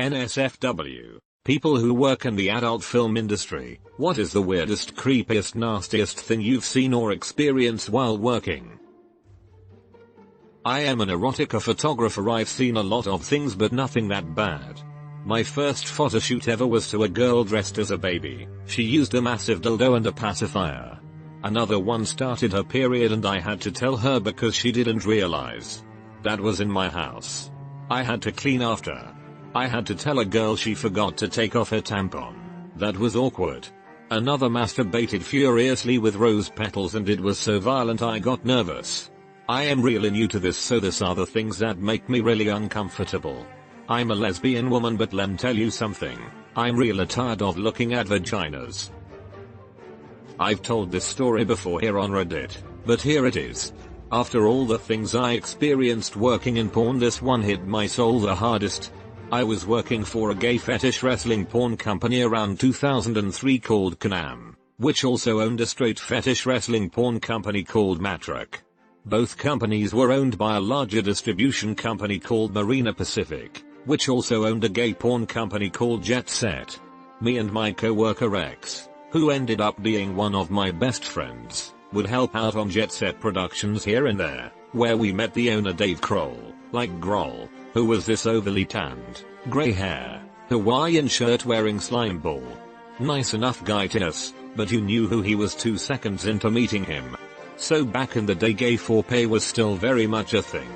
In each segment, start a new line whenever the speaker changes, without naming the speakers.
NSFW. People who work in the adult film industry. What is the weirdest, creepiest, nastiest thing you've seen or experienced while working? I am an erotica photographer. I've seen a lot of things but nothing that bad. My first photo shoot ever was to a girl dressed as a baby. She used a massive dildo and a pacifier. Another one started her period and I had to tell her because she didn't realize. That was in my house. I had to clean after. I had to tell a girl she forgot to take off her tampon. That was awkward. Another masturbated furiously with rose petals and it was so violent I got nervous. I am really new to this, so these are the things that make me really uncomfortable. I'm a lesbian woman, but lemme tell you something. I'm really tired of looking at vaginas. I've told this story before here on Reddit, but here it is. After all the things I experienced working in porn, this one hit my soul the hardest. I was working for a gay fetish wrestling porn company around 2003 called Canam, which also owned a straight fetish wrestling porn company called Matrak. Both companies were owned by a larger distribution company called Marina Pacific, which also owned a gay porn company called Jet Set. Me and my co-worker X, who ended up being one of my best friends, would help out on Jet Set productions here and there, where we met the owner Dave Kroll, like Grohl, who was this overly tanned, grey hair, Hawaiian shirt wearing slime ball. Nice enough guy to us, but you knew who he was 2 seconds into meeting him. So back in the day, gay foreplay was still very much a thing.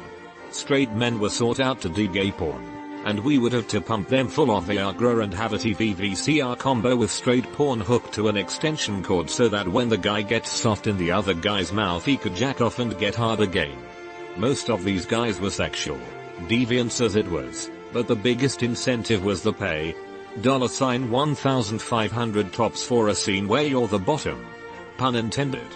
Straight men were sought out to do gay porn, and we would have to pump them full of Viagra and have a TV VCR combo with straight porn hooked to an extension cord so that when the guy gets soft in the other guy's mouth he could jack off and get hard again. Most of these guys were sexual deviants as it was, but the biggest incentive was the pay. $1,500 tops for a scene where you're the bottom. Pun intended.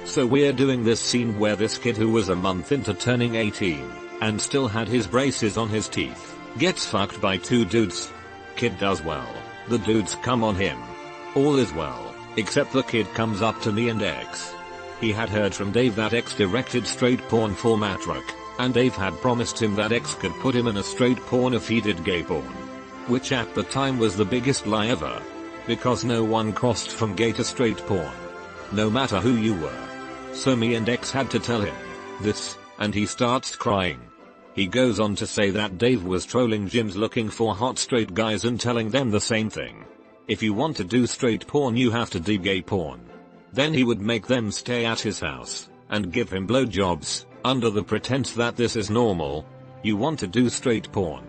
So we're doing this scene where this kid who was a month into turning 18, and still had his braces on his teeth, gets fucked by 2 dudes. Kid does well. The dudes come on him. All is well, except the kid comes up to me and X. He had heard from Dave that X directed straight porn for Matrak, and Dave had promised him that X could put him in a straight porn if he did gay porn. Which at the time was the biggest lie ever. Because no one crossed from gay to straight porn. No matter who you were. So me and X had to tell him this, and he starts crying. He goes on to say that Dave was trolling gyms looking for hot straight guys and telling them the same thing. If you want to do straight porn you have to do gay porn. Then he would make them stay at his house, and give him blowjobs, under the pretense that this is normal. You want to do straight porn?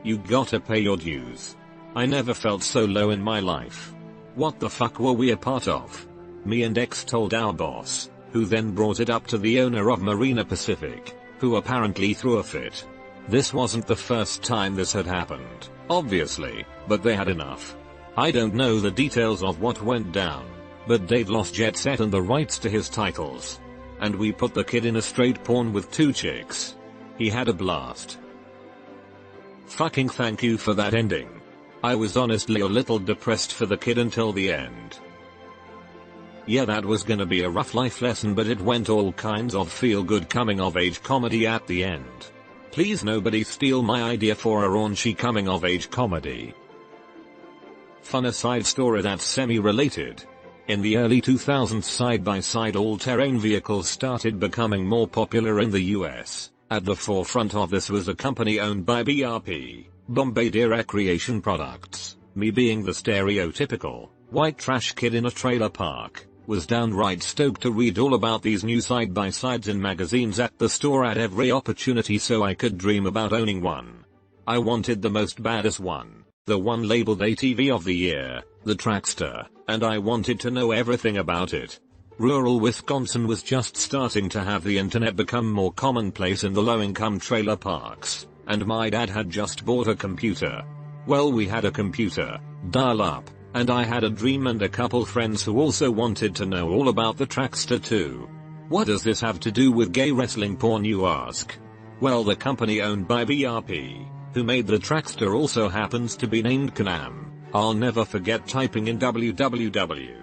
You gotta pay your dues. I never felt so low in my life. What the fuck were we a part of? Me and X told our boss, who then brought it up to the owner of Marina Pacific, who apparently threw a fit. This wasn't the first time this had happened, obviously, but they had enough. I don't know the details of what went down, but Dave lost Jet Set and the rights to his titles. And we put the kid in a straight porn with 2 chicks. He had a blast. Fucking thank you for that ending. I was honestly a little depressed for the kid until the end. Yeah, that was gonna be a rough life lesson, but it went all kinds of feel-good coming-of-age comedy at the end. Please nobody steal my idea for a raunchy coming-of-age comedy. Fun aside story that's semi-related. In the early 2000s, side-by-side all-terrain vehicles started becoming more popular in the US. At the forefront of this was a company owned by BRP, Bombardier Recreation Products. Me, being the stereotypical white trash kid in a trailer park, was downright stoked to read all about these new side-by-sides in magazines at the store at every opportunity so I could dream about owning one. I wanted the most badass one, the one labeled ATV of the year, the Trackster, and I wanted to know everything about it. Rural Wisconsin was just starting to have the internet become more commonplace in the low-income trailer parks, and my dad had just bought a computer. Well, we had a computer, dial-up, and I had a dream and a couple friends who also wanted to know all about the Trackster too. What does this have to do with gay wrestling porn, you ask? Well, the company owned by BRP, who made the Trackster, also happens to be named Canam. I'll never forget typing in www.can-am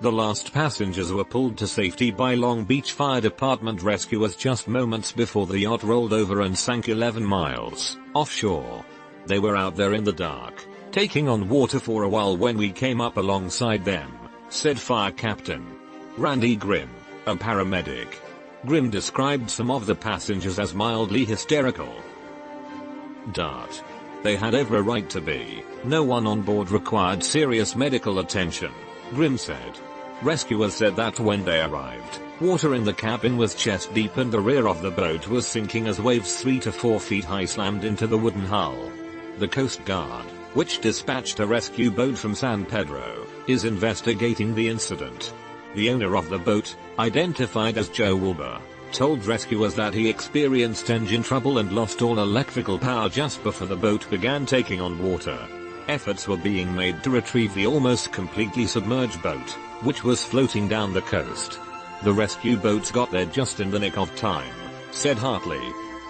The last passengers were pulled to safety by Long Beach Fire Department rescuers just moments before the yacht rolled over and sank 11 miles offshore. They were out there in the dark, taking on water for a while when we came up alongside them, said Fire Captain Randy Grimm, a paramedic. Grimm described some of the passengers as mildly hysterical. They had every right to be. No one on board required serious medical attention, Grimm said. Rescuers said that when they arrived, water in the cabin was chest deep and the rear of the boat was sinking as waves 3 to 4 feet high slammed into the wooden hull. The Coast Guard, which dispatched a rescue boat from San Pedro, is investigating the incident. The owner of the boat, identified as Joe Wilbur, told rescuers that he experienced engine trouble and lost all electrical power just before the boat began taking on water. Efforts were being made to retrieve the almost completely submerged boat, which was floating down the coast. The rescue boats got there just in the nick of time, said Hartley.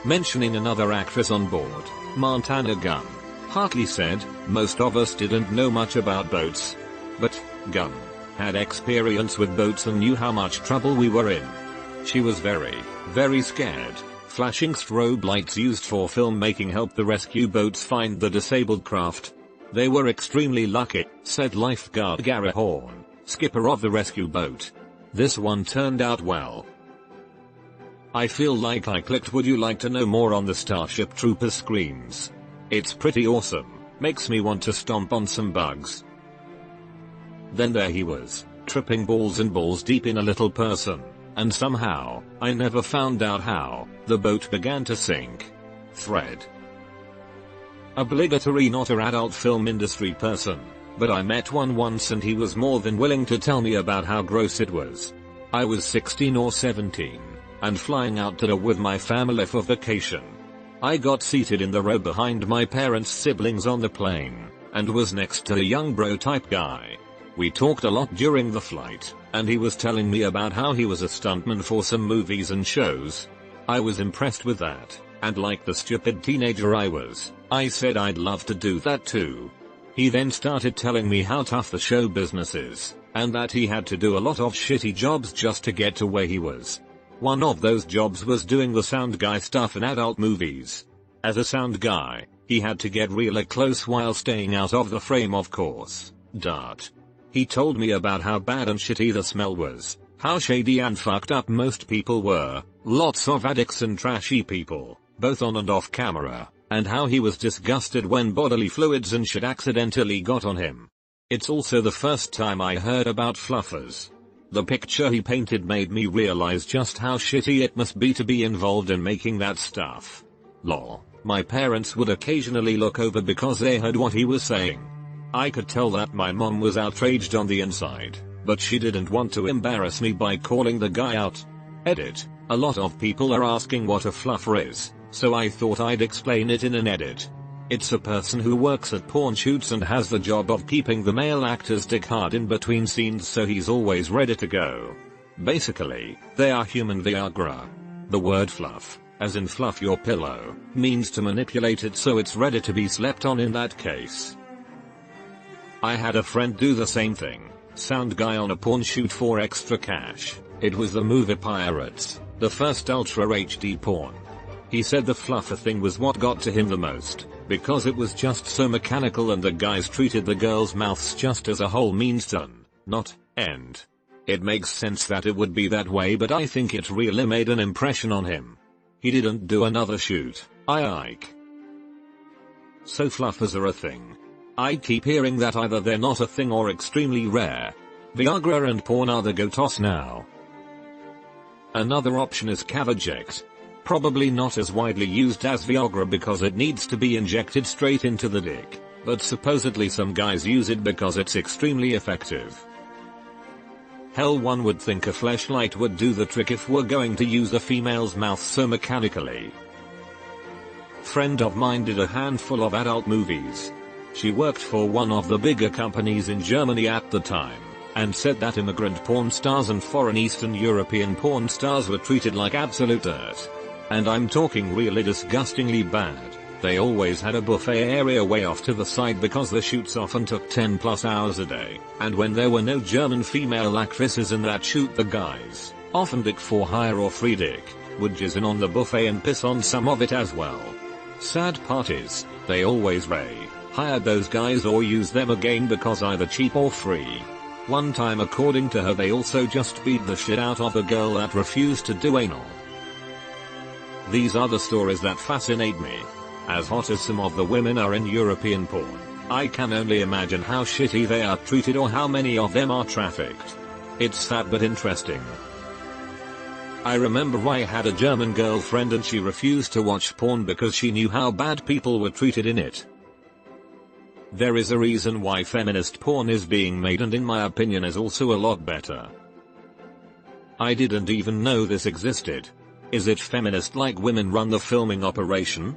Mentioning another actress on board, Montana Gunn, Hartley said, most of us didn't know much about boats. But Gunn had experience with boats and knew how much trouble we were in. She was very scared. Flashing strobe lights used for filmmaking helped the rescue boats find the disabled craft. They were extremely lucky, said lifeguard Gary Horn, skipper of the rescue boat. This one turned out well. I feel like I clicked. Would you like to know more on the Starship Troopers screams? It's pretty awesome, makes me want to stomp on some bugs. Then there he was, tripping balls and balls deep in a little person, and somehow, I never found out how, the boat began to sink. Thread. Obligatory not a adult film industry person, but I met one once and he was more than willing to tell me about how gross it was. I was 16 or 17, and flying out to with my family for vacation. I got seated in the row behind my parents' siblings on the plane, and was next to a young bro type guy. We talked a lot during the flight, and he was telling me about how he was a stuntman for some movies and shows. I was impressed with that, and like the stupid teenager I was, I said I'd love to do that too. He then started telling me how tough the show business is, and that he had to do a lot of shitty jobs just to get to where he was. One of those jobs was doing the sound guy stuff in adult movies. As a sound guy, he had to get really close while staying out of the frame, of course. He told me about how bad and shitty the smell was, how shady and fucked up most people were, lots of addicts and trashy people, both on and off camera, and how he was disgusted when bodily fluids and shit accidentally got on him. It's also the first time I heard about fluffers. The picture he painted made me realize just how shitty it must be to be involved in making that stuff. Lol. My parents would occasionally look over because they heard what he was saying. I could tell that my mom was outraged on the inside, but she didn't want to embarrass me by calling the guy out. Edit. A lot of people are asking what a fluffer is, so I thought I'd explain it in an edit. It's a person who works at porn shoots and has the job of keeping the male actor's dick hard in between scenes so he's always ready to go. Basically, they are human Viagra. The word fluff, as in fluff your pillow, means to manipulate it so it's ready to be slept on in that case. I had a friend do the same thing, sound guy on a porn shoot for extra cash. It was the movie Pirates, the first Ultra HD porn. He said the fluffer thing was what got to him the most, because it was just so mechanical and the guys treated the girls' mouths just as a whole means done, not end. It makes sense that it would be that way, but I think it really made an impression on him. He didn't do another shoot. So fluffers are a thing. I keep hearing that either they're not a thing or extremely rare. Viagra and porn are the go-toss now. Another option is Cavaject. Probably not as widely used as Viagra because it needs to be injected straight into the dick, but supposedly some guys use it because it's extremely effective. Hell, one would think a fleshlight would do the trick if we're going to use a female's mouth so mechanically. Friend of mine did a handful of adult movies. She worked for one of the bigger companies in Germany at the time, and said that immigrant porn stars and foreign Eastern European porn stars were treated like absolute dirt. And I'm talking really disgustingly bad. They always had a buffet area way off to the side because the shoots often took 10+ hours a day, and when there were no German female actresses in that shoot, the guys, often dick for hire or free dick, would jizz in on the buffet and piss on some of it as well. Sad part is, they always hired those guys or used them again because either cheap or free. One time, according to her, they also just beat the shit out of a girl that refused to do anal. These are the stories that fascinate me. As hot as some of the women are in European porn, I can only imagine how shitty they are treated or how many of them are trafficked. It's sad but interesting. I remember I had a German girlfriend and she refused to watch porn because she knew how bad people were treated in it. There is a reason why feminist porn is being made, and in my opinion is also a lot better. I didn't even know this existed. Is it feminist like women run the filming operation?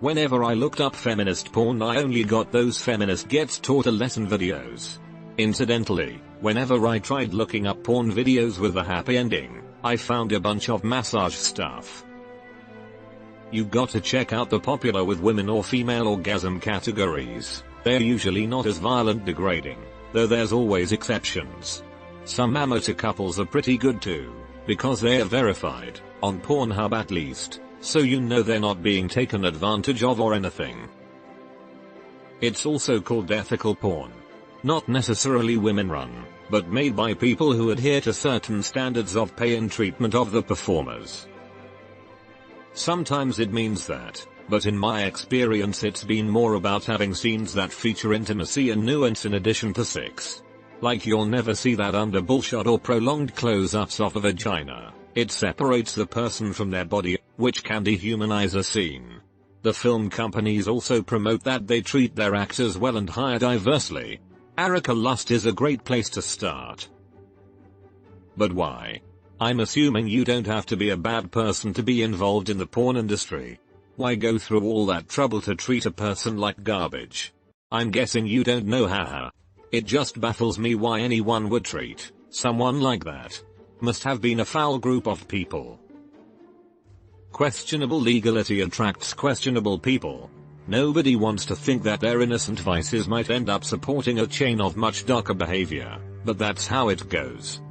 Whenever I looked up feminist porn, I only got those feminist gets taught a lesson videos. Incidentally, whenever I tried looking up porn videos with a happy ending, I found a bunch of massage stuff. You got to check out the popular with women or female orgasm categories. They're usually not as violent degrading, though there's always exceptions. Some amateur couples are pretty good too, because they're verified, on Pornhub at least, so you know they're not being taken advantage of or anything. It's also called ethical porn. Not necessarily women run, but made by people who adhere to certain standards of pay and treatment of the performers. Sometimes it means that, but in my experience it's been more about having scenes that feature intimacy and nuance in addition to sex. Like you'll never see that under bullshot or prolonged close-ups of a vagina. It separates the person from their body, which can dehumanize a scene. The film companies also promote that they treat their actors well and hire diversely. Erica Lust is a great place to start. But why? I'm assuming you don't have to be a bad person to be involved in the porn industry. Why go through all that trouble to treat a person like garbage? I'm guessing you don't know how. It just baffles me why anyone would treat someone like that. Must have been a foul group of people. Questionable legality attracts questionable people. Nobody wants to think that their innocent vices might end up supporting a chain of much darker behavior, but that's how it goes.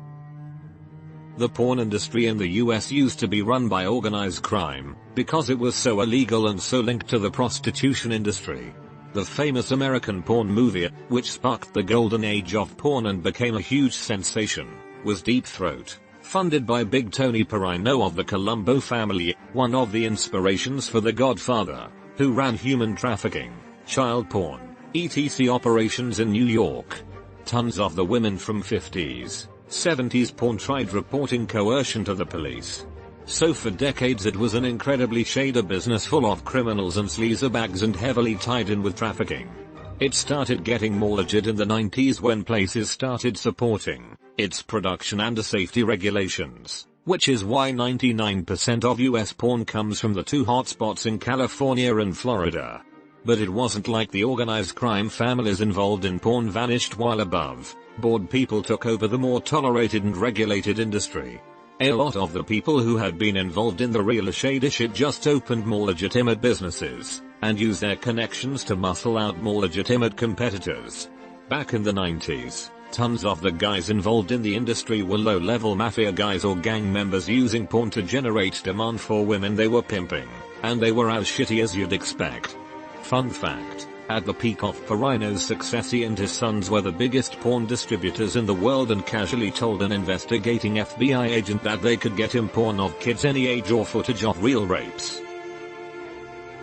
The porn industry in the US used to be run by organized crime, because it was so illegal and so linked to the prostitution industry. The famous American porn movie, which sparked the golden age of porn and became a huge sensation, was Deep Throat, funded by Big Tony Perino of the Colombo family, one of the inspirations for The Godfather, who ran human trafficking, child porn, etc. operations in New York. Tons of the women from 50s, 70s porn tried reporting coercion to the police. So for decades it was an incredibly shady business full of criminals and sleazebags and heavily tied in with trafficking. It started getting more legit in the 90s when places started supporting its production and safety regulations, which is why 99% of US porn comes from the two hotspots in California and Florida. But it wasn't like the organized crime families involved in porn vanished while above board people took over the more tolerated and regulated industry. A lot of the people who had been involved in the real shady shit just opened more legitimate businesses, and used their connections to muscle out more legitimate competitors. Back in the 90s, tons of the guys involved in the industry were low-level mafia guys or gang members using porn to generate demand for women they were pimping, and they were as shitty as you'd expect. Fun fact, at the peak of Perino's success, he and his sons were the biggest porn distributors in the world and casually told an investigating FBI agent that they could get him porn of kids any age or footage of real rapes.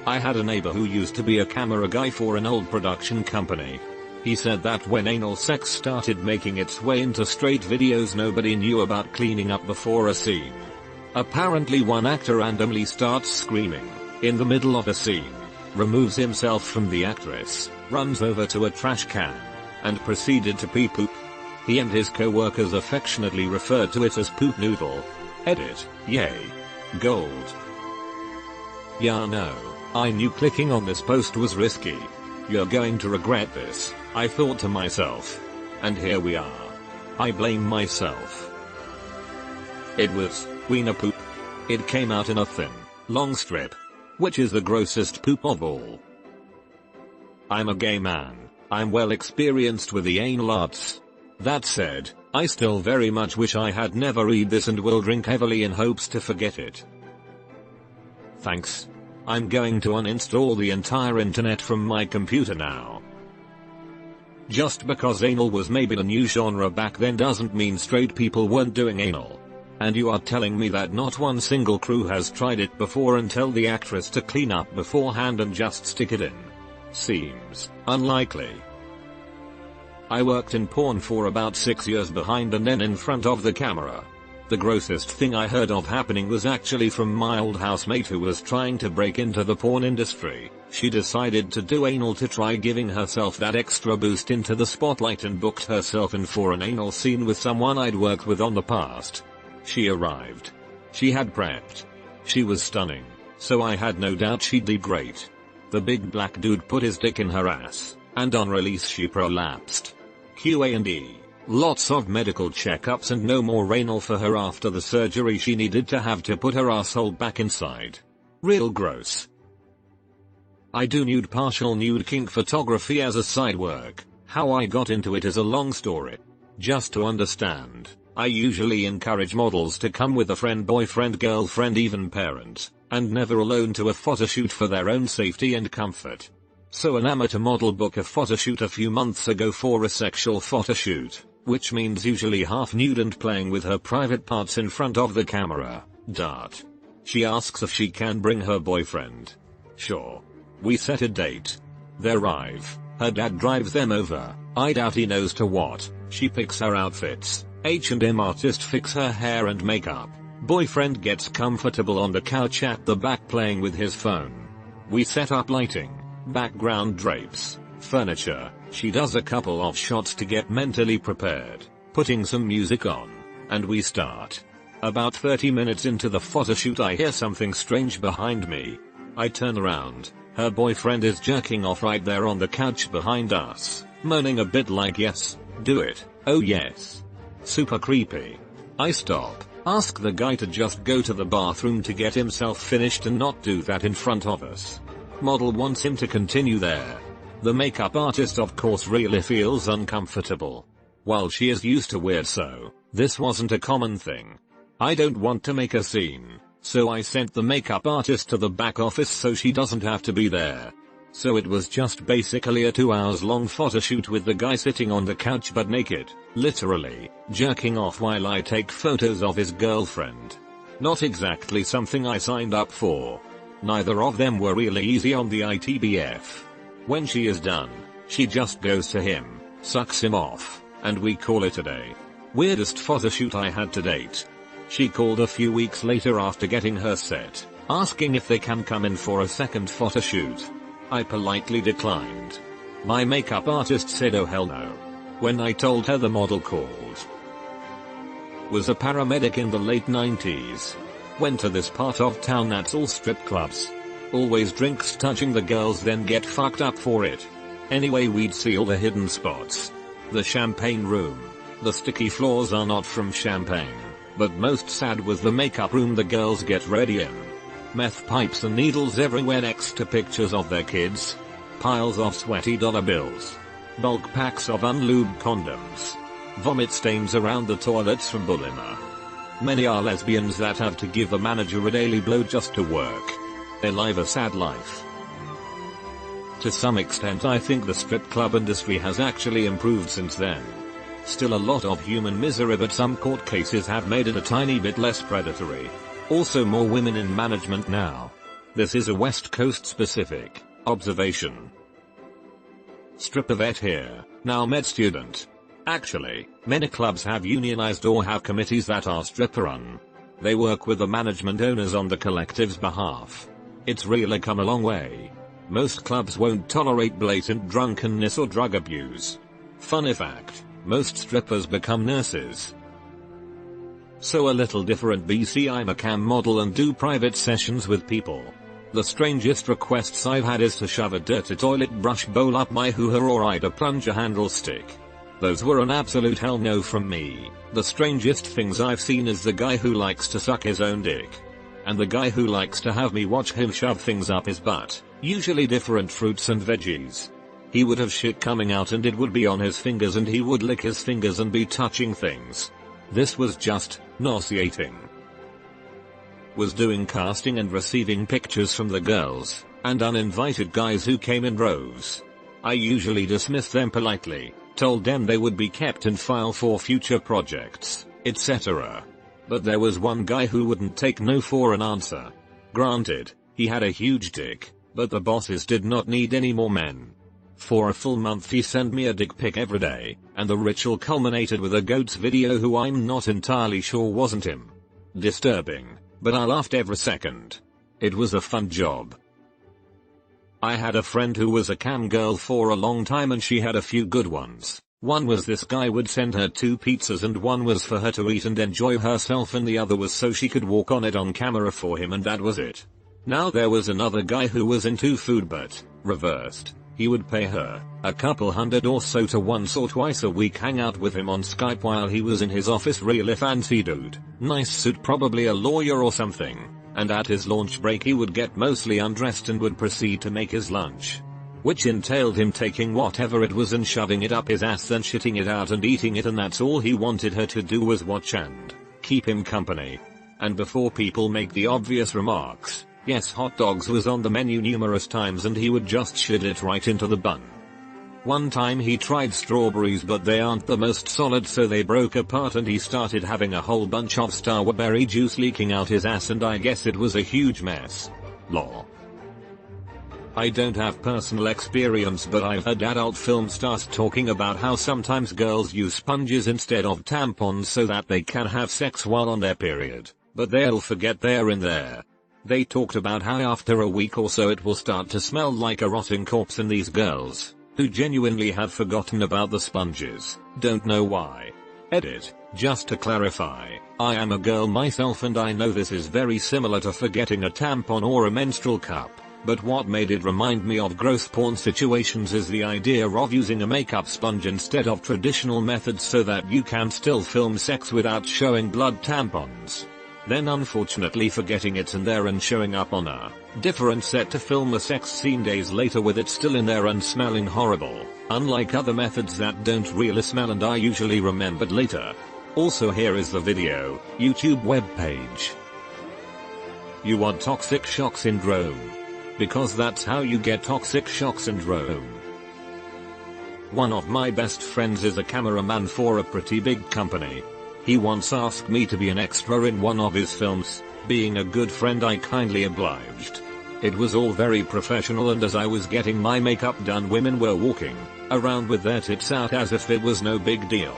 I had a neighbor who used to be a camera guy for an old production company. He said that when anal sex started making its way into straight videos, nobody knew about cleaning up before a scene. Apparently one actor randomly starts screaming in the middle of a scene, removes himself from the actress, runs over to a trash can, and proceeded to pee poop. He and his co-workers affectionately referred to it as poop noodle. Edit, yay. Gold. Yeah, no, I knew clicking on this post was risky. You're going to regret this, I thought to myself. And here we are. I blame myself. It was wiener poop. It came out in a thin, long strip. Which is the grossest poop of all? I'm a gay man. I'm well experienced with the anal arts. That said, I still very much wish I had never read this and will drink heavily in hopes to forget it. Thanks. I'm going to uninstall the entire internet from my computer now. Just because anal was maybe a new genre back then doesn't mean straight people weren't doing anal. And you are telling me that not one single crew has tried it before and tell the actress to clean up beforehand and just stick it in? Seems unlikely. I worked in porn for about 6 years behind and then in front of the camera. The grossest thing I heard of happening was actually from my old housemate who was trying to break into the porn industry. She decided to do anal to try giving herself that extra boost into the spotlight and booked herself in for an anal scene with someone I'd worked with on the past. She arrived. She had prepped. She was stunning, so I had no doubt she'd be great. The big black dude put his dick in her ass, and on release she prolapsed. Q&E. Lots of medical checkups and no more anal for her after the surgery she needed to have to put her asshole back inside. Real gross. I do partial nude kink photography as a side work. How I got into it is a long story. Just to understand, I usually encourage models to come with a friend, boyfriend, girlfriend, even parent, and never alone to a photoshoot for their own safety and comfort. So an amateur model booked a photoshoot a few months ago for a sexual photoshoot, which means usually half nude and playing with her private parts in front of the camera. She asks if she can bring her boyfriend. Sure. We set a date. They arrive. Her dad drives them over. I doubt he knows to what. She picks her outfits. H&M artist fix her hair and makeup. Boyfriend gets comfortable on the couch at the back playing with his phone. We set up lighting, background drapes, furniture. She does a couple of shots to get mentally prepared, putting some music on, and we start. About 30 minutes into the photoshoot I hear something strange behind me. I turn around. Her boyfriend is jerking off right there on the couch behind us, moaning a bit like yes, do it, oh yes. Super creepy. I stop, ask the guy to just go to the bathroom to get himself finished and not do that in front of us. Model wants him to continue there. The makeup artist of course really feels uncomfortable. While she is used to weird, so this wasn't a common thing. I don't want to make a scene, so I sent the makeup artist to the back office so she doesn't have to be there. So it was just basically a 2 hours long photoshoot with the guy sitting on the couch but naked, literally, jerking off while I take photos of his girlfriend. Not exactly something I signed up for. Neither of them were really easy on the ITBF. When she is done, she just goes to him, sucks him off, and we call it a day. Weirdest photoshoot I had to date. She called a few weeks later after getting her set, asking if they can come in for a second photoshoot. I politely declined. My makeup artist said oh hell no. When I told her the model called was a paramedic in the late 90s. Went to this part of town that's all strip clubs. Always drinks touching the girls then get fucked up for it. Anyway we'd see all the hidden spots. The champagne room. The sticky floors are not from champagne. But most sad was the makeup room the girls get ready in. Meth pipes and needles everywhere next to pictures of their kids. Piles of sweaty dollar bills. Bulk packs of unlubed condoms. Vomit stains around the toilets from bulimia. Many are lesbians that have to give a manager a daily blow just to work. They live a sad life. To some extent I think the strip club industry has actually improved since then. Still a lot of human misery but some court cases have made it a tiny bit less predatory. Also more women in management now. This is a West Coast specific observation. Stripper vet here, now med student. Actually, many clubs have unionized or have committees that are stripper run. They work with the management owners on the collective's behalf. It's really come a long way. Most clubs won't tolerate blatant drunkenness or drug abuse. Funny fact, most strippers become nurses. So a little different BC, I'm a cam model and do private sessions with people. The strangest requests I've had is to shove a dirty toilet brush bowl up my hoo-ha or ride a plunger handle stick. Those were an absolute hell no from me. The strangest things I've seen is the guy who likes to suck his own dick. and the guy who likes to have me watch him shove things up his butt, usually different fruits and veggies. He would have shit coming out and it would be on his fingers and he would lick his fingers and be touching things. This was just nauseating. Was doing casting and receiving pictures from the girls and uninvited guys who came in droves. I usually dismissed them politely, told them they would be kept in file for future projects, etc. But there was one guy who wouldn't take no for an answer. Granted, he had a huge dick, but the bosses did not need any more men. For a full month he sent me a dick pic every day, and the ritual culminated with a goats video who I'm not entirely sure wasn't him. Disturbing, but I laughed every second. It was a fun job. I had a friend who was a cam girl for a long time and she had a few good ones. One was this guy would send her 2 pizzas and one was for her to eat and enjoy herself and the other was so she could walk on it on camera for him and that was it. Now there was another guy who was into food but reversed. He would pay her a couple $100 or so to once or twice a week hang out with him on Skype while he was in his office. Really fancy dude, nice suit, probably a lawyer or something, and at his lunch break he would get mostly undressed and would proceed to make his lunch, which entailed him taking whatever it was and shoving it up his ass, then shitting it out and eating it, and that's all he wanted her to do was watch and keep him company. And before people make the obvious remarks, yes, hot dogs was on the menu numerous times and he would just shit it right into the bun. One time he tried strawberries but they aren't the most solid so they broke apart and he started having a whole bunch of strawberry juice leaking out his ass and I guess it was a huge mess. Lol. I don't have personal experience but I've heard adult film stars talking about how sometimes girls use sponges instead of tampons so that they can have sex while on their period, but they'll forget they're in there. They talked about how after a week or so it will start to smell like a rotting corpse and these girls, who genuinely have forgotten about the sponges, don't know why. Edit, just to clarify, I am a girl myself and I know this is very similar to forgetting a tampon or a menstrual cup, but what made it remind me of gross porn situations is the idea of using a makeup sponge instead of traditional methods so that you can still film sex without showing blood tampons. Then unfortunately forgetting it's in there and showing up on a different set to film a sex scene days later with it still in there and smelling horrible, unlike other methods that don't really smell and I usually remembered later. Also here is the video, YouTube webpage. You want toxic shock syndrome? Because that's how you get toxic shock syndrome. One of my best friends is a cameraman for a pretty big company. He once asked me to be an extra in one of his films. Being a good friend I kindly obliged. It was all very professional and as I was getting my makeup done women were walking around with their tits out as if it was no big deal.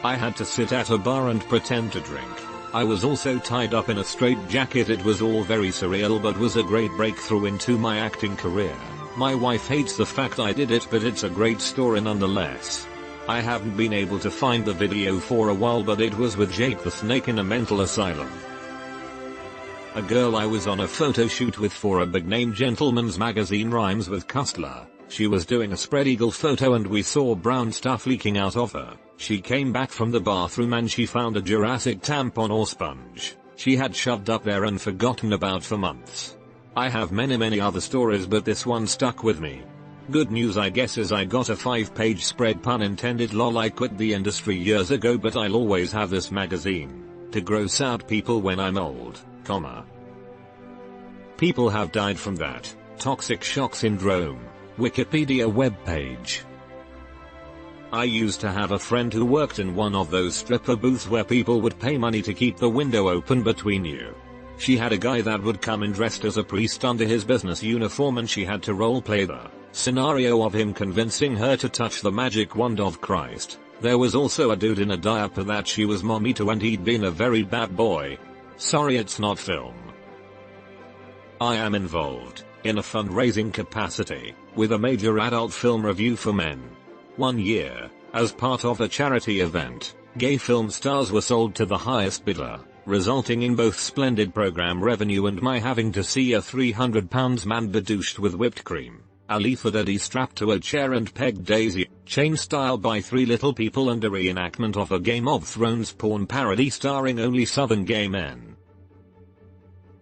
I had to sit at a bar and pretend to drink. I was also tied up in a straitjacket. It was all very surreal but was a great breakthrough into my acting career. My wife hates the fact I did it but it's a great story nonetheless. I haven't been able to find the video for a while but it was with Jake the Snake in a mental asylum. A girl I was on a photo shoot with for a big name gentleman's magazine rhymes with Custler. She was doing a spread eagle photo and we saw brown stuff leaking out of her. She came back from the bathroom and she found a Jurassic tampon or sponge she had shoved up there and forgotten about for months. I have many other stories but this one stuck with me. Good news I guess is I got a 5-page spread, pun intended. Lol, I quit the industry years ago but I'll always have this magazine to gross out people when I'm old, comma. People have died from that. Toxic shock syndrome. Wikipedia webpage. I used to have a friend who worked in one of those stripper booths where people would pay money to keep the window open between you. She had a guy that would come in dressed as a priest under his business uniform and she had to roleplay the scenario of him convincing her to touch the magic wand of Christ. There was also a dude in a diaper that she was mommy to and he'd been a very bad boy. Sorry it's not film. I am involved, in a fundraising capacity, with a major adult film review for men. One year, as part of a charity event, gay film stars were sold to the highest bidder, resulting in both splendid program revenue and my having to see a £300 man bedoused with whipped cream, a leather daddy strapped to a chair and pegged daisy chain style by 3 little people and a reenactment of a Game of Thrones porn parody starring only southern gay men.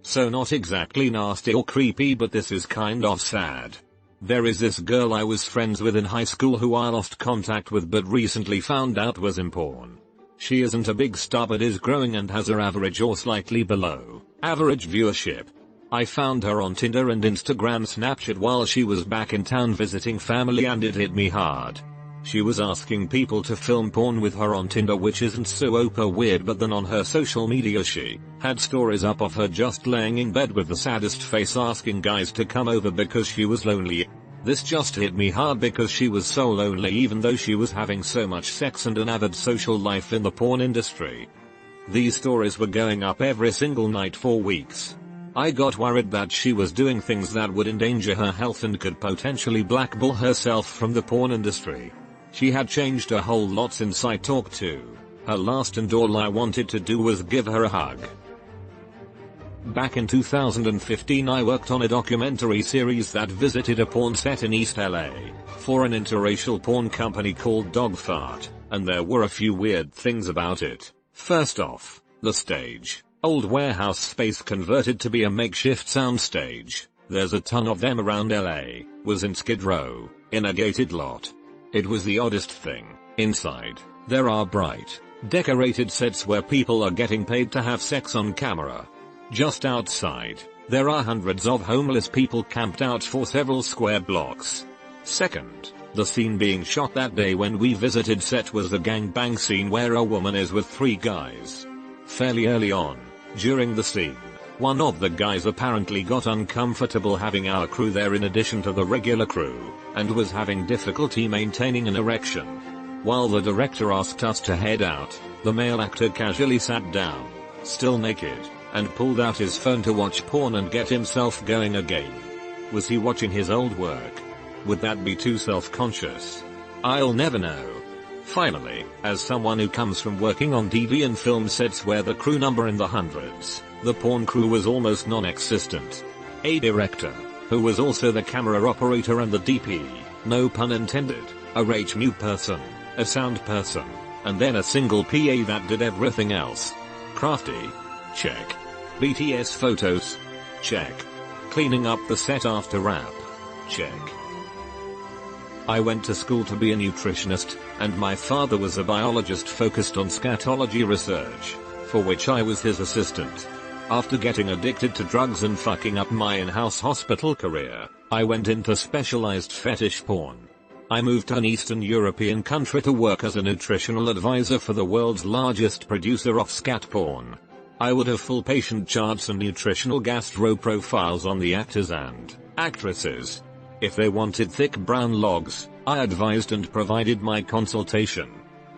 So not exactly nasty or creepy, but this is kind of sad. There is this girl I was friends with in high school who I lost contact with but recently found out was in porn. She isn't a big star but is growing and has her average or slightly below average viewership. I found her on Tinder and Instagram Snapchat while she was back in town visiting family and it hit me hard. She was asking people to film porn with her on Tinder, which isn't so weird, but then on her social media she had stories up of her just laying in bed with the saddest face asking guys to come over because she was lonely. This just hit me hard because she was so lonely even though she was having so much sex and an avid social life in the porn industry. These stories were going up every single night for weeks. I got worried that she was doing things that would endanger her health and could potentially blackball herself from the porn industry. She had changed a whole lot since I talked to her last and all I wanted to do was give her a hug. Back in 2015 I worked on a documentary series that visited a porn set in East LA for an interracial porn company called Dogfart, and there were a few weird things about it. First off, the stage, old warehouse space converted to be a makeshift soundstage, there's a ton of them around LA, was in Skid Row, in a gated lot. It was the oddest thing. Inside, there are bright, decorated sets where people are getting paid to have sex on camera. Just outside, there are hundreds of homeless people camped out for several square blocks. Second, the scene being shot that day when we visited set was the gangbang scene where a woman is with 3 guys. Fairly early on, during the scene, one of the guys apparently got uncomfortable having our crew there in addition to the regular crew, and was having difficulty maintaining an erection. While the director asked us to head out, the male actor casually sat down, still naked, and pulled out his phone to watch porn and get himself going again. Was he watching his old work? Would that be too self-conscious? I'll never know. Finally, as someone who comes from working on TV and film sets where the crew number in the hundreds, the porn crew was almost non-existent. A director, who was also the camera operator and the DP, no pun intended, a HMU person, a sound person, and then a single PA that did everything else. Crafty? Check. BTS photos? Check. Cleaning up the set after rap? Check. I went to school to be a nutritionist, and my father was a biologist focused on scatology research, for which I was his assistant. After getting addicted to drugs and fucking up my in-house hospital career, I went into specialized fetish porn. I moved to an Eastern European country to work as a nutritional advisor for the world's largest producer of scat porn. I would have full patient charts and nutritional gastro profiles on the actors and actresses. If they wanted thick brown logs, I advised and provided my consultation.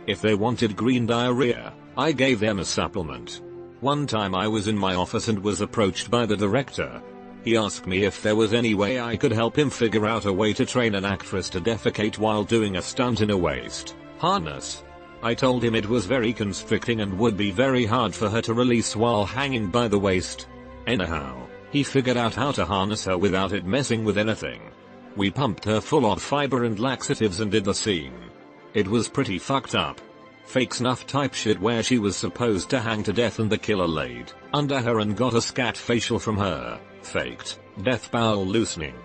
If they wanted green diarrhea, I gave them a supplement. One time I was in my office and was approached by the director. He asked me if there was any way I could help him figure out a way to train an actress to defecate while doing a stunt in a waist harness. I told him it was very constricting and would be very hard for her to release while hanging by the waist. Anyhow, he figured out how to harness her without it messing with anything. We pumped her full of fiber and laxatives and did the scene. It was pretty fucked up. Fake snuff type shit where she was supposed to hang to death and the killer laid under her and got a scat facial from her. Faked death bowel loosening.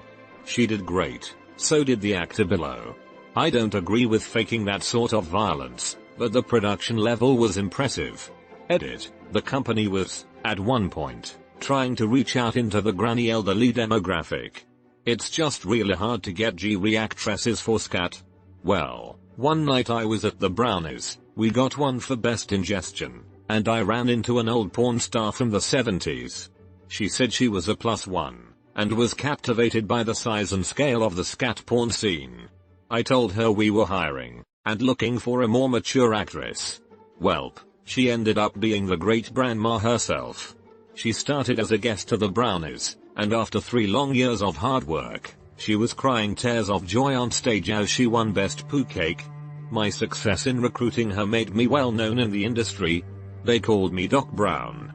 She did great. So did the actor below. I don't agree with faking that sort of violence, but the production level was impressive. Edit. The company was, at one point, trying to reach out into the granny elderly demographic. It's just really hard to get G-re actresses for scat. Well, one night I was at the Brownies, we got one for best ingestion, and I ran into an old porn star from the 70s. She said she was a +1, and was captivated by the size and scale of the scat porn scene. I told her we were hiring, and looking for a more mature actress. Welp, she ended up being the great grandma herself. She started as a guest to the Brownies, and after 3 long years of hard work, she was crying tears of joy on stage as she won Best Poo Cake. My success in recruiting her made me well known in the industry. They called me Doc Brown.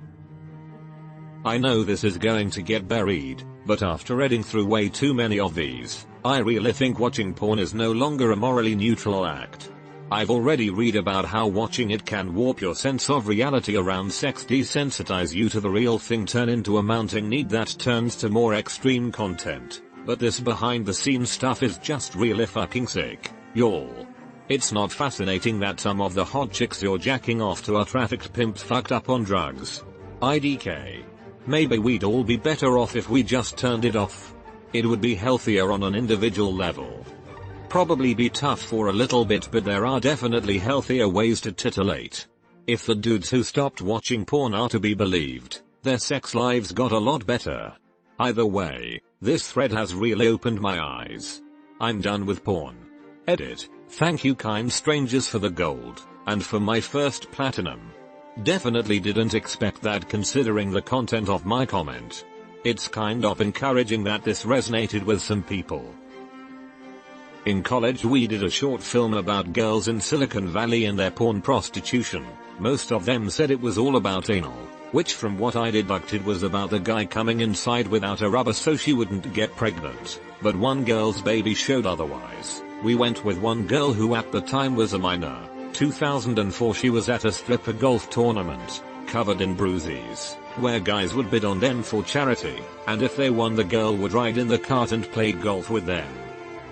I know this is going to get buried, but after reading through way too many of these, I really think watching porn is no longer a morally neutral act. I've already read about how watching it can warp your sense of reality around sex, desensitize you to the real thing, turn into a mounting need that turns to more extreme content. But this behind the scenes stuff is just really fucking sick, y'all. It's not fascinating that some of the hot chicks you're jacking off to are trafficked pimps fucked up on drugs. IDK. Maybe we'd all be better off if we just turned it off. It would be healthier on an individual level. Probably be tough for a little bit, but there are definitely healthier ways to titillate. If the dudes who stopped watching porn are to be believed, their sex lives got a lot better. Either way, this thread has really opened my eyes. I'm done with porn. Edit. Thank you kind strangers for the gold, and for my first platinum. Definitely didn't expect that considering the content of my comment. It's kind of encouraging that this resonated with some people. In college we did a short film about girls in Silicon Valley and their porn prostitution. Most of them said it was all about anal, which from what I deducted was about the guy coming inside without a rubber so she wouldn't get pregnant, but one girl's baby showed otherwise. We went with one girl who at the time was a minor. 2004 she was at a stripper golf tournament, covered in bruises, where guys would bid on them for charity, and if they won the girl would ride in the cart and play golf with them.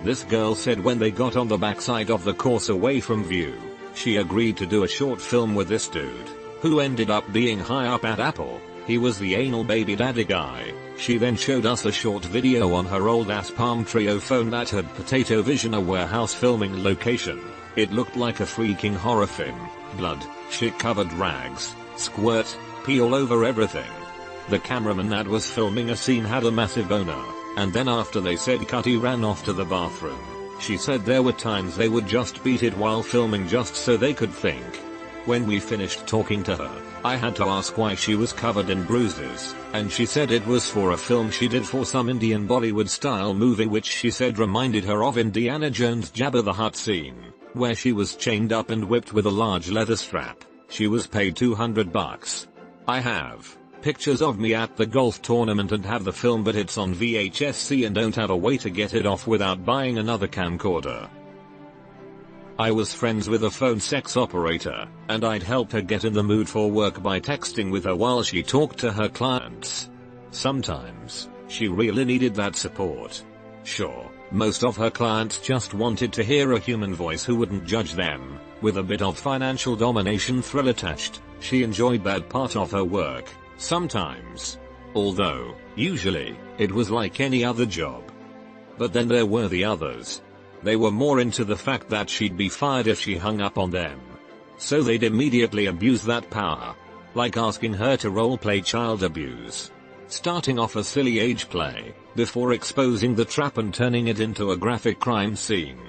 This girl said when they got on the backside of the course away from view, she agreed to do a short film with this dude, who ended up being high up at Apple. He was the anal baby daddy guy. She then showed us a short video on her old ass Palm Trio phone that had Potato Vision, a warehouse filming location. It looked like a freaking horror film. Blood, shit covered rags, squirt, pee all over everything. The cameraman that was filming a scene had a massive boner, and then after they said cut he ran off to the bathroom. She said there were times they would just beat it while filming just so they could think. When we finished talking to her, I had to ask why she was covered in bruises, and she said it was for a film she did for some Indian Bollywood style movie which she said reminded her of Indiana Jones' Jabba the Hutt scene, where she was chained up and whipped with a large leather strap. She was paid $200. I have pictures of me at the golf tournament and have the film, but it's on VHS-C and don't have a way to get it off without buying another camcorder. I was friends with a phone sex operator, and I'd help her get in the mood for work by texting with her while she talked to her clients. Sometimes, she really needed that support. Sure, most of her clients just wanted to hear a human voice who wouldn't judge them, with a bit of financial domination thrill attached. She enjoyed that part of her work, sometimes. Although, usually, it was like any other job. But then there were the others. They were more into the fact that she'd be fired if she hung up on them. So they'd immediately abuse that power. Like asking her to roleplay child abuse. Starting off a silly age play, before exposing the trap and turning it into a graphic crime scene.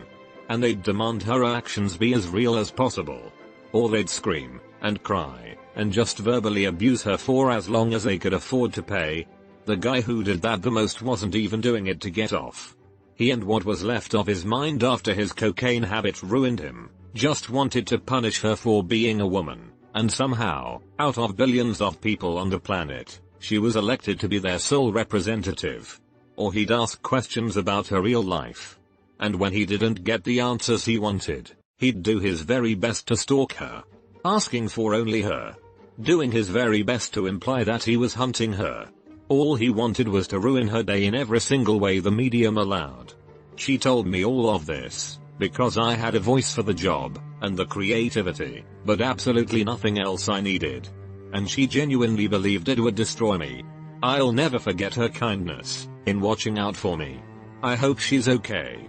And they'd demand her actions be as real as possible. Or they'd scream, and cry, and just verbally abuse her for as long as they could afford to pay. The guy who did that the most wasn't even doing it to get off. He and what was left of his mind after his cocaine habit ruined him, just wanted to punish her for being a woman, and somehow, out of billions of people on the planet, she was elected to be their sole representative. Or he'd ask questions about her real life. And when he didn't get the answers he wanted, he'd do his very best to stalk her, asking for only her, doing his very best to imply that he was hunting her. All he wanted was to ruin her day in every single way the medium allowed. She told me all of this, because I had a voice for the job, and the creativity, but absolutely nothing else I needed. And she genuinely believed it would destroy me. I'll never forget her kindness, in watching out for me. I hope she's okay.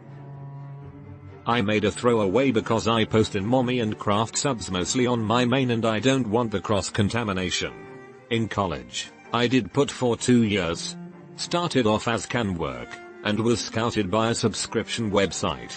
I made a throwaway because I post in mommy and craft subs mostly on my main and I don't want the cross-contamination. In college, I did put for 2 years. Started off as can work, and was scouted by a subscription website.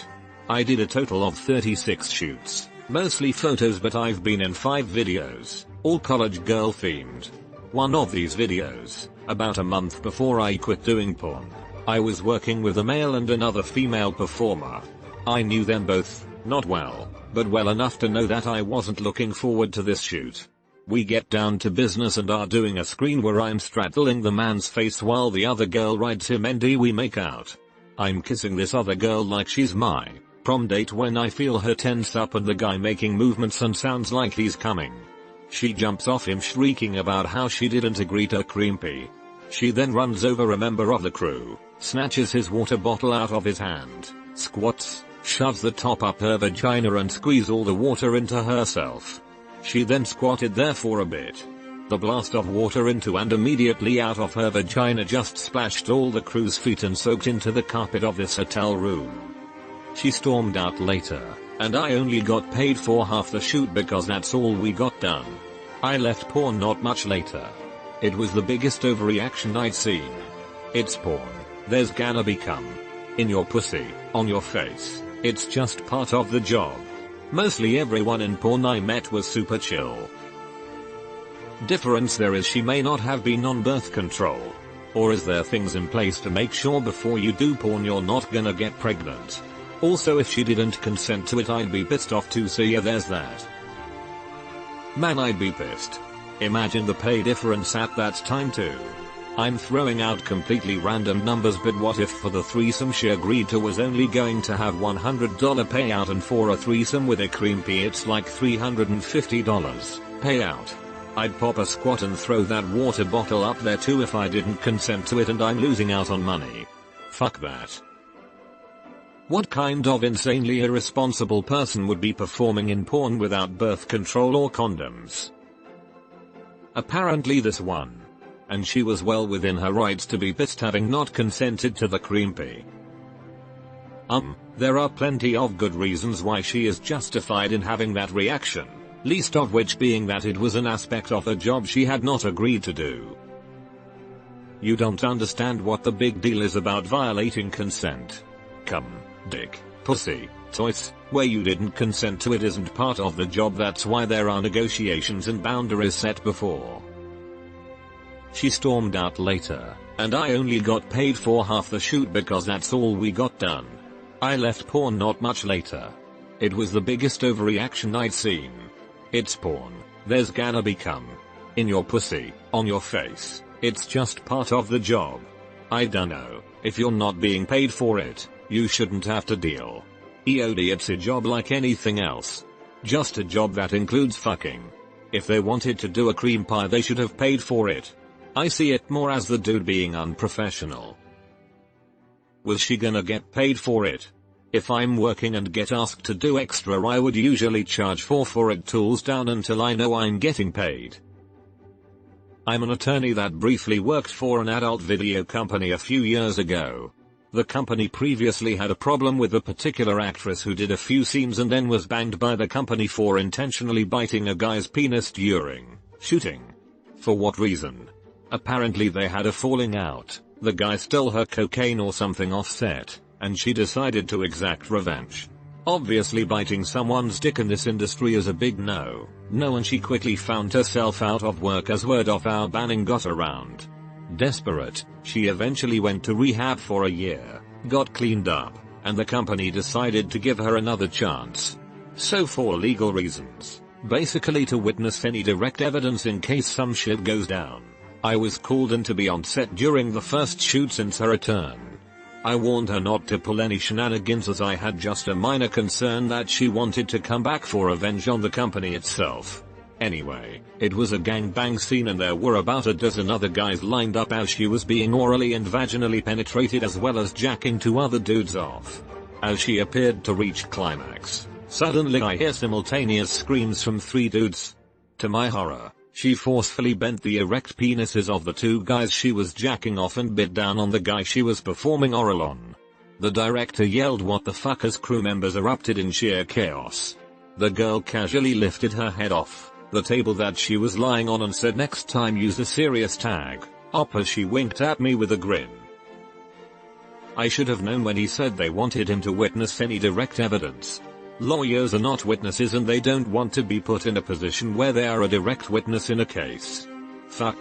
I did a total of 36 shoots, mostly photos, but I've been in 5 videos, all college girl themed. One of these videos, about a month before I quit doing porn, I was working with a male and another female performer. I knew them both, not well, but well enough to know that I wasn't looking forward to this shoot. We get down to business and are doing a screen where I'm straddling the man's face while the other girl rides him and we make out. I'm kissing this other girl like she's my Prom date when I feel her tense up and the guy making movements and sounds like he's coming. She jumps off him shrieking about how she didn't agree to creepy. She then runs over a member of the crew, snatches his water bottle out of his hand, squats, shoves the top up her vagina and squeezes all the water into herself. She then squatted there for a bit. The blast of water into and immediately out of her vagina just splashed all the crew's feet and soaked into the carpet of this hotel room. She stormed out later, and I only got paid for half the shoot because that's all we got done. I left porn not much later. It was the biggest overreaction I'd seen. It's porn. There's gonna be cum. In your pussy, on your face. It's just part of the job. Mostly everyone in porn I met was super chill. Difference there is she may not have been on birth control. Or is there things in place to make sure before you do porn you're not gonna get pregnant? Also if she didn't consent to it I'd be pissed off too, so yeah there's that. Man, I'd be pissed. Imagine the pay difference at that time too. I'm throwing out completely random numbers, but what if for the threesome she agreed to was only going to have $100 payout and for a threesome with a creepy it's like $350 payout? I'd pop a squat and throw that water bottle up there too if I didn't consent to it and I'm losing out on money. Fuck that. What kind of insanely irresponsible person would be performing in porn without birth control or condoms? Apparently this one. And she was well within her rights to be pissed having not consented to the creepy. There are plenty of good reasons why she is justified in having that reaction, least of which being that it was an aspect of her job she had not agreed to do. You don't understand what the big deal is about violating consent. Cum, dick, pussy, toys, where you didn't consent to it isn't part of the job, that's why there are negotiations and boundaries set before. She stormed out later, and I only got paid for half the shoot because that's all we got done. I left porn not much later. It was the biggest overreaction I'd seen. It's porn. There's gonna be cum. In your pussy, on your face. It's just part of the job. I dunno, if you're not being paid for it, you shouldn't have to deal. EOD, it's a job like anything else. Just a job that includes fucking. If they wanted to do a cream pie they should have paid for it. I see it more as the dude being unprofessional. Was she gonna get paid for it? If I'm working and get asked to do extra I would usually charge for it, tools down until I know I'm getting paid. I'm an attorney that briefly worked for an adult video company a few years ago. The company previously had a problem with a particular actress who did a few scenes and then was banged by the company for intentionally biting a guy's penis during shooting. For what reason? Apparently they had a falling out, the guy stole her cocaine or something offset, and she decided to exact revenge. Obviously biting someone's dick in this industry is a big no, and she quickly found herself out of work as word of our banning got around. Desperate, she eventually went to rehab for a year, got cleaned up, and the company decided to give her another chance. So for legal reasons, basically to witness any direct evidence in case some shit goes down, I was called in to be on set during the first shoot since her return. I warned her not to pull any shenanigans as I had just a minor concern that she wanted to come back for revenge on the company itself. Anyway, it was a gangbang scene and there were about a dozen other guys lined up as she was being orally and vaginally penetrated as well as jacking 2 other dudes off. As she appeared to reach climax, suddenly I hear simultaneous screams from 3 dudes. To my horror, she forcefully bent the erect penises of the 2 guys she was jacking off and bit down on the guy she was performing oral on. The director yelled what the fuck as crew members erupted in sheer chaos. The girl casually lifted her head off the table that she was lying on and said next time use a serious tag, op, as she winked at me with a grin. I should have known when he said they wanted him to witness any direct evidence. Lawyers are not witnesses and they don't want to be put in a position where they are a direct witness in a case. Fuck,